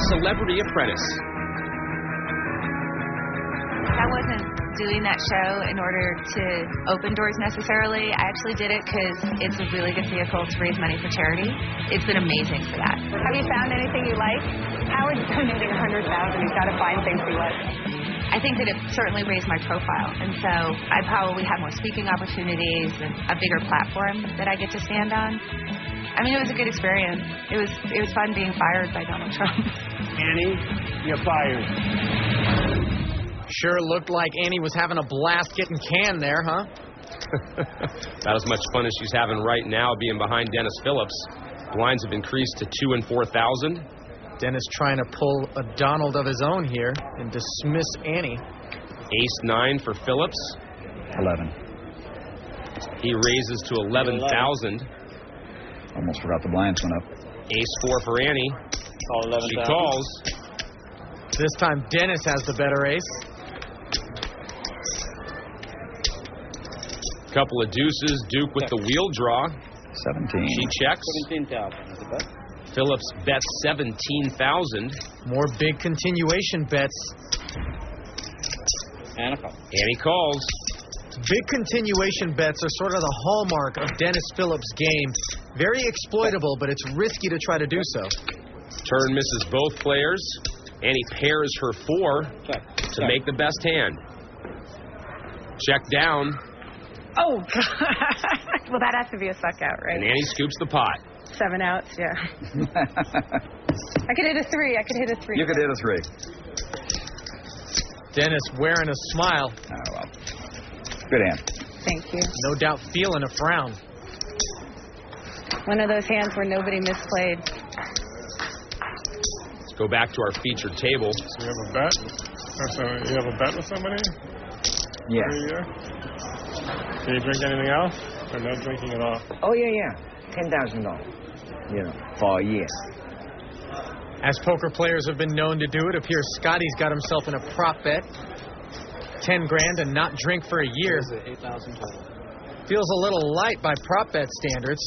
Celebrity Apprentice. I wasn't doing that show in order to open doors necessarily. I actually did it because it's a really good vehicle to raise money for charity. It's been amazing for that. Have you found anything you like? Howard's donating $100,000. He's got to find things he likes. I think that it certainly raised my profile, and so I probably have more speaking opportunities and a bigger platform that I get to stand on. I mean, it was a good experience. It was fun being fired by Donald Trump. Annie, you're fired. Sure looked like Annie was having a blast getting canned there, huh? About as much fun as she's having right now being behind Dennis Phillps. Blinds have increased to 2 and 4,000. Dennis trying to pull a Donald of his own here and dismiss Annie. Ace-9 for Phillps. 11. He raises to 11,000. Almost forgot the blinds went up. Ace-4 for Annie. Call 11,000. She calls. This time Dennis has the better ace. Couple of deuces. Duke with the wheel draw. 17. She checks. 17,000. Phillps bets 17,000. More big continuation bets. And a call. Annie calls. Big continuation bets are sort of the hallmark of Dennis Phillps' game. Very exploitable, but it's risky to try to do so. Turn misses both players. Annie pairs her 4 to make the best hand. Check down. Oh, God. Well, that has to be a suck out, right? And Annie scoops the pot. 7 outs, yeah. I could hit a 3. You could hit a 3. Dennis wearing a smile. Oh, well. Good hand. Thank you. No doubt feeling a frown. One of those hands where nobody misplayed. Let's go back to our featured table. So you have a bet? So you have a bet with somebody? Yes. For a year? Can you drink anything else? Or no drinking at all? Oh, yeah. $10,000. For a year. As poker players have been known to do, it appears Scotty's got himself in a prop bet. 10 grand and not drink for a year. 8,000 total. Feels a little light by prop bet standards.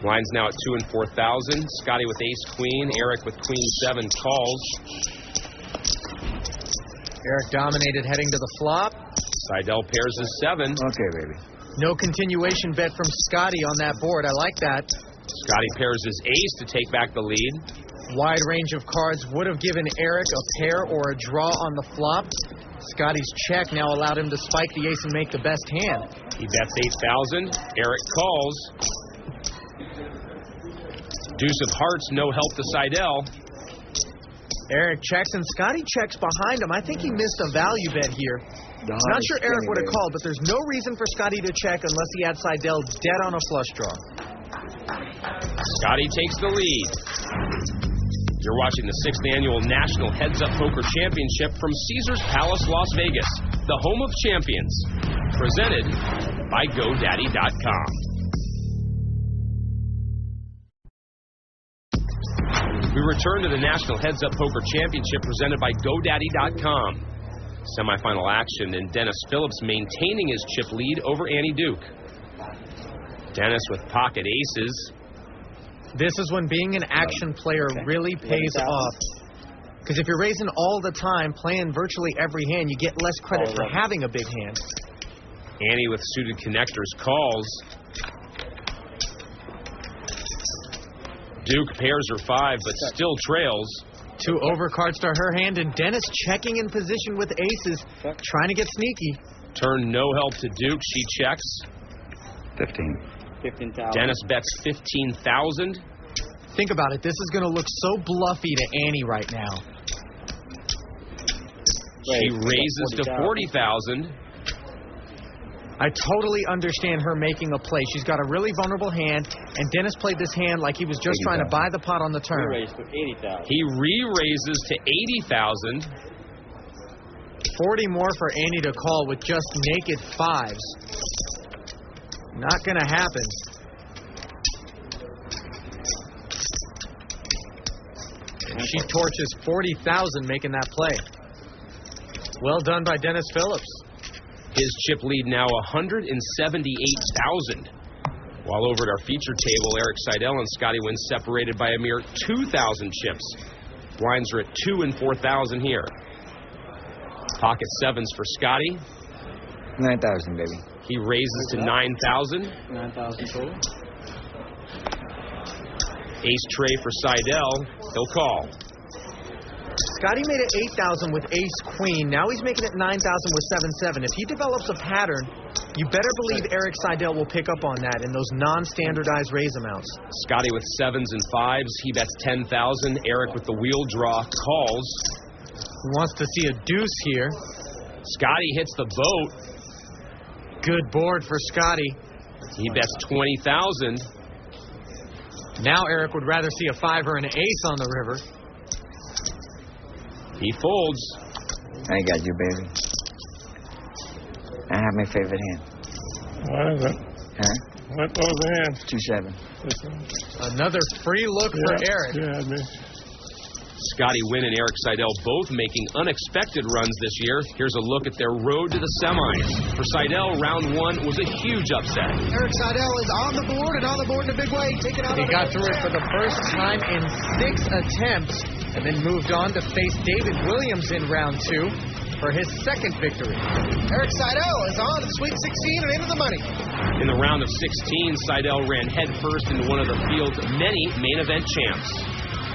Line's now at 2 and 4,000. Scotty with ace-queen. Eric with queen-7 calls. Eric dominated heading to the flop. Seidel pairs his 7. Okay, baby. No continuation bet from Scotty on that board. I like that. Scotty pairs his ace to take back the lead. Wide range of cards would have given Eric a pair or a draw on the flop. Scotty's check now allowed him to spike the ace and make the best hand. He bets 8,000. Eric calls. Deuce of hearts, no help to Seidel. Eric checks and Scotty checks behind him. I think he missed a value bet here. Not sure Eric would have called, but there's no reason for Scotty to check unless he had Seidel dead on a flush draw. Scotty takes the lead. You're watching the 6th annual National Heads Up Poker Championship from Caesars Palace, Las Vegas, the home of champions. Presented by GoDaddy.com. We return to the National Heads Up Poker Championship presented by GoDaddy.com. Semifinal action, and Dennis Phillps maintaining his chip lead over Annie Duke. Dennis with pocket aces. This is when being an action player really pays off. Because if you're raising all the time, playing virtually every hand, you get less credit for having a big hand. Annie with suited connectors calls. Duke pairs her 5, but still trails. 2 overcards to her hand, and Dennis checking in position with aces, trying to get sneaky. Turn no help to Duke. She checks. 15. 15,000. Dennis bets 15,000. Think about it. This is going to look so bluffy to Annie right now. She raises to 40,000. I totally understand her making a play. She's got a really vulnerable hand, and Dennis played this hand like he was just trying to buy the pot on the turn. He raised to 80,000. He re-raises to 80,000. 40 more for Annie to call with just naked 5s. Not going to happen. And she torches 40,000 making that play. Well done by Dennis Phillps. His chip lead now 178,000. While over at our feature table, Eric Seidel and Scotty Nguyen separated by a mere 2,000 chips. Blinds are at 2 and 4,000 here. Pocket sevens for Scotty. 9,000, baby. He raises to 9,000. 9,000 total. Ace tray for Seidel. He'll call. Scotty made it 8,000 with ace-queen. Now he's making it 9,000 with 7-7. If he develops a pattern, you better believe Eric Seidel will pick up on that in those non-standardized raise amounts. Scotty with sevens and fives. He bets 10,000. Eric with the wheel draw calls. He wants to see a deuce here. Scotty hits the boat. Good board for Scotty. He bets 20,000. Now Eric would rather see a 5 or an ace on the river. He folds. I got you, baby. I have my favorite hand. What is it? Huh? What was the hand? 2-7. Another free look for Eric. Yeah, me. Scotty Nguyen and Eric Seidel both making unexpected runs this year. Here's a look at their road to the semis. For Seidel, round 1 was a huge upset. Eric Seidel is on the board and on the board in a big way. Take it out. He got through it for the first time in 6 attempts and then moved on to face David Williams in round 2 for his second victory. Eric Seidel is on to the Sweet 16 and into the money. In the round of 16, Seidel ran headfirst into one of the field's many main event champs.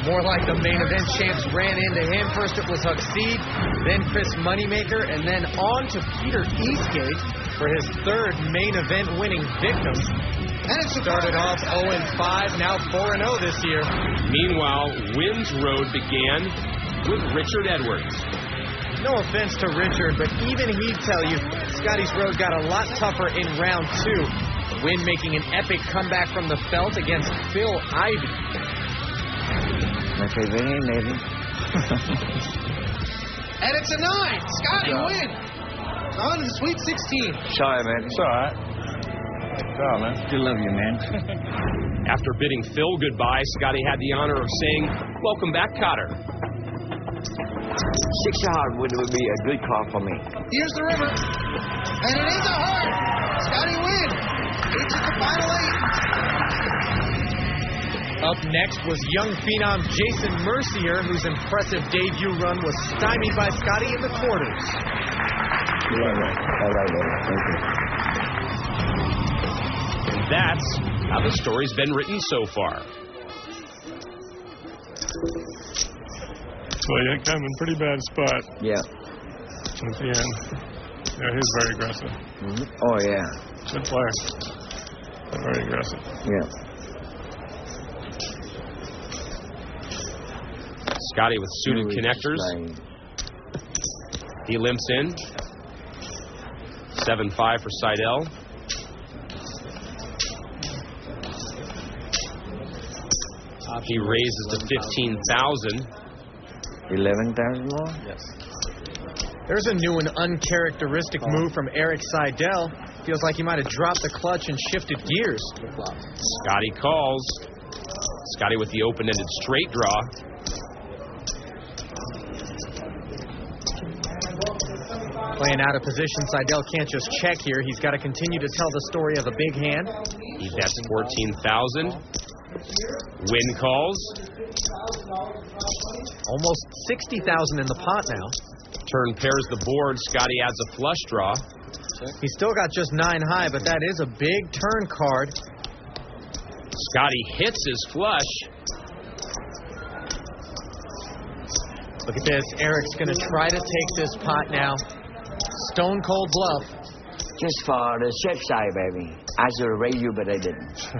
More like the main event champs ran into him. First it was Huckseed, then Chris Moneymaker, and then on to Peter Eastgate for his third main event winning victim. And it started off 0-5, now 4-0 this year. Meanwhile, Wynn's road began with Richard Edwards. No offense to Richard, but even he'd tell you Scotty's road got a lot tougher in round 2. Wynn making an epic comeback from the felt against Phil Ivey. My favorite hand, baby. And it's a 9. Scotty Nguyen on to the Sweet 16. Sorry, man. It's all right. Oh, man. Still love you, man. After bidding Phil goodbye, Scotty had the honor of saying, "Welcome back, Cotter." 6 hard would be a good call for me. Here's the river. And it is a heart. Scotty Nguyen reaches the final 8. Up next was young phenom Jason Mercier, whose impressive debut run was stymied by Scotty in the quarters. All right, baby. Thank you. And that's how the story's been written so far. So you come in pretty bad spot Yeah. at the end. Yeah, he's very aggressive. Mm-hmm. Oh, yeah. Good player. Very aggressive. Yeah. Scotty with suited connectors. He limps in. 7-5 for Seidel. He raises to 15,000. 11,000 more? Yes. There's a new and uncharacteristic move from Eric Seidel. Feels like he might have dropped the clutch and shifted gears. Scotty calls. Scotty with the open-ended straight draw. Playing out of position, Seidel can't just check here. He's got to continue to tell the story of a big hand. He bets 14,000. Win calls. Almost 60,000 in the pot now. Turn pairs the board. Scotty adds a flush draw. He's still got just 9 high, but that is a big turn card. Scotty hits his flush. Look at this. Eric's going to try to take this pot now. Stone cold bluff. Just for the safe side, baby. I should have raised you, but I didn't.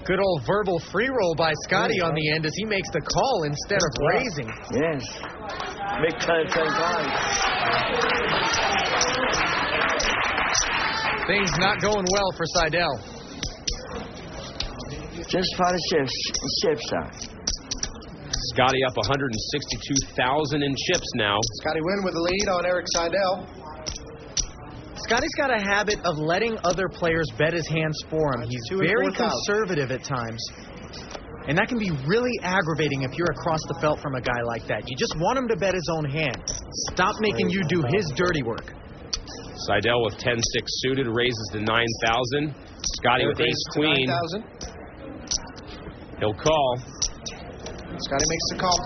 Good old verbal free roll by Scotty on the end as he makes the call instead of raising. Yes. Big turn card. Things not going well for Seidel. Just for the safe side. Scotty up 162,000 in chips now. Scotty Nguyen with the lead on Eric Seidel. Scotty's got a habit of letting other players bet his hands for him. He's very conservative at times. And that can be really aggravating if you're across the felt from a guy like that. You just want him to bet his own hand. Stop making you do his dirty work. Seidel with 10-6 suited raises to 9,000. Scotty with ace-queen. He'll call. Scotty makes the call.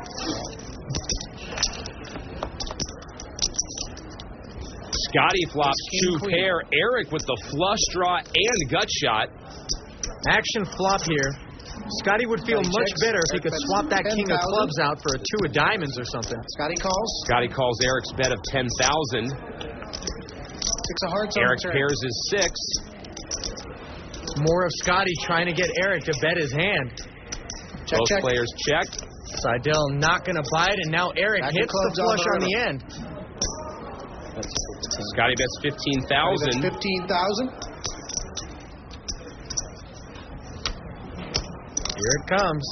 Scotty flops two pair. Eric with the flush draw and gut shot. Action flop here. Scotty would feel much better if he could swap that king of clubs out for a two of diamonds or something. Scotty calls. Scotty calls Eric's bet of 10,000. Six of hearts. Eric pairs his six. More of Scotty trying to get Eric to bet his hand. Check, Both check. players check. Seidel not going to bite, and now Eric hits the flush on the end. Scotty bets 15,000. 15,000. Here it comes.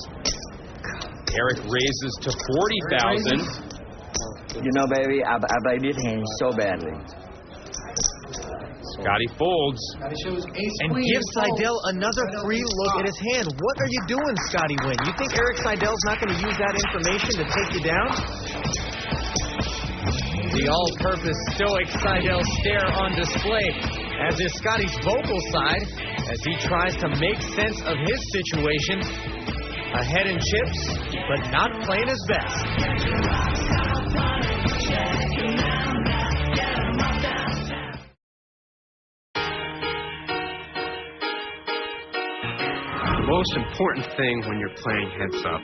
Eric raises to 40,000. You know, baby, I played this hand so badly. Scotty folds. Scotty shows ace And queen. gives Seidel another free look at his hand. What are you doing, Scotty Wynn? You think Eric Seidel's not going to use that information to take you down? The all-purpose stoic Seidel stare on display, as is Scotty's vocal side, as he tries to make sense of his situation. Ahead in chips, but not playing his best. The most important thing when you're playing heads up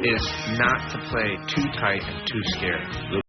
is not to play too tight and too scared. The